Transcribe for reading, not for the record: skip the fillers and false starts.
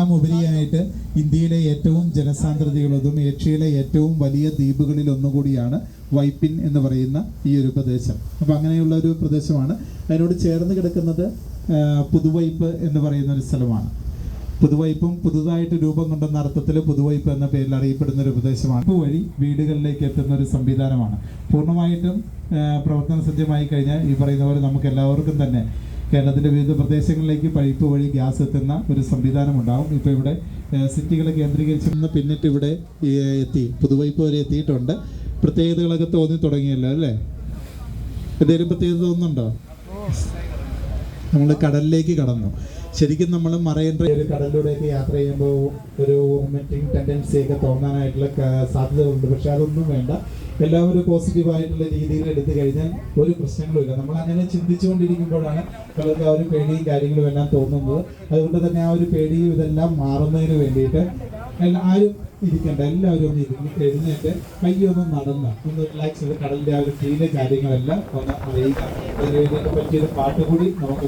ഉപരിയായിട്ട് ഇന്ത്യയിലെ ഏറ്റവും ജനസാന്ദ്രതയുള്ളതും ഏഷ്യയിലെ ഏറ്റവും വലിയ ദ്വീപുകളിൽ ഒന്നുകൂടിയാണ് വൈപ്പിൻ എന്ന് പറയുന്ന ഈ ഒരു പ്രദേശം. അപ്പം അങ്ങനെയുള്ള ഒരു പ്രദേശമാണ്. അതിനോട് ചേർന്ന് കിടക്കുന്നത് പുതുവൈപ്പ് എന്ന് പറയുന്ന ഒരു സ്ഥലമാണ്. പുതുവൈപ്പും പുതുതായിട്ട് രൂപം കൊണ്ടുവന്ന അർത്ഥത്തിൽ പുതുവൈപ്പ് എന്ന പേരിൽ അറിയപ്പെടുന്ന ഒരു പ്രദേശമാണ്. പൈപ്പ് വഴി വീടുകളിലേക്ക് എത്തുന്ന ഒരു സംവിധാനമാണ്. പൂർണ്ണമായിട്ടും പ്രവർത്തന സജ്ജമായി കഴിഞ്ഞാൽ ഈ പറയുന്ന പോലെ നമുക്ക് എല്ലാവർക്കും തന്നെ കേരളത്തിൻ്റെ വിവിധ പ്രദേശങ്ങളിലേക്ക് പൈപ്പ് വഴി ഗ്യാസ് എത്തുന്ന ഒരു സംവിധാനം ഉണ്ടാകും. ഇപ്പോൾ ഇവിടെ സിറ്റികളെ കേന്ദ്രീകരിച്ചിരുന്ന പിന്നിട്ട് ഇവിടെ എത്തി പുതുവൈപ്പ് വരെ എത്തിയിട്ടുണ്ട്. പ്രത്യേകതകളൊക്കെ തോന്നി തുടങ്ങിയല്ലോ അല്ലേ? എന്തെങ്കിലും പ്രത്യേകത തോന്നുന്നുണ്ടോ? നമ്മൾ കടലിലേക്ക് കടന്നു. ശരിക്കും നമ്മൾ മറൈൻ ഡ്രൈവ് കടലിലൂടെയൊക്കെ യാത്ര ചെയ്യുമ്പോൾ ഒരു വോമിറ്റിംഗ് ടെൻഡൻസി ഒക്കെ തോന്നാനായിട്ടുള്ള സാധ്യതകളുണ്ട്. പക്ഷെ അതൊന്നും വേണ്ട. എല്ലാവരും പോസിറ്റീവായിട്ടുള്ള രീതിയിൽ എടുത്തു കഴിഞ്ഞാൽ ഒരു പ്രശ്നങ്ങളുമില്ല. നമ്മൾ അങ്ങനെ ചിന്തിച്ചുകൊണ്ടിരിക്കുമ്പോഴാണ് പലർക്ക് ആ ഒരു പേടിയും കാര്യങ്ങളും എല്ലാം തോന്നുന്നത്. അതുകൊണ്ട് തന്നെ ആ ഒരു പേടിയും ഇതെല്ലാം മാറുന്നതിന് വേണ്ടിയിട്ട് ആരും ഇരിക്കേണ്ട, എല്ലാവരും ഒന്ന് എഴുന്നേറ്റ് കയ്യൊന്ന് നടന്ന് ഒന്ന് റിലാക്സ് ചെയ്ത് കടലിൻ്റെ ആ ഒരു ഫീല് കാര്യങ്ങളെല്ലാം ഒന്ന് അറിയിക്കാം. അതിന് വേണ്ടിയിട്ട് പറ്റിയൊരു പാട്ട് കൂടി നമുക്ക്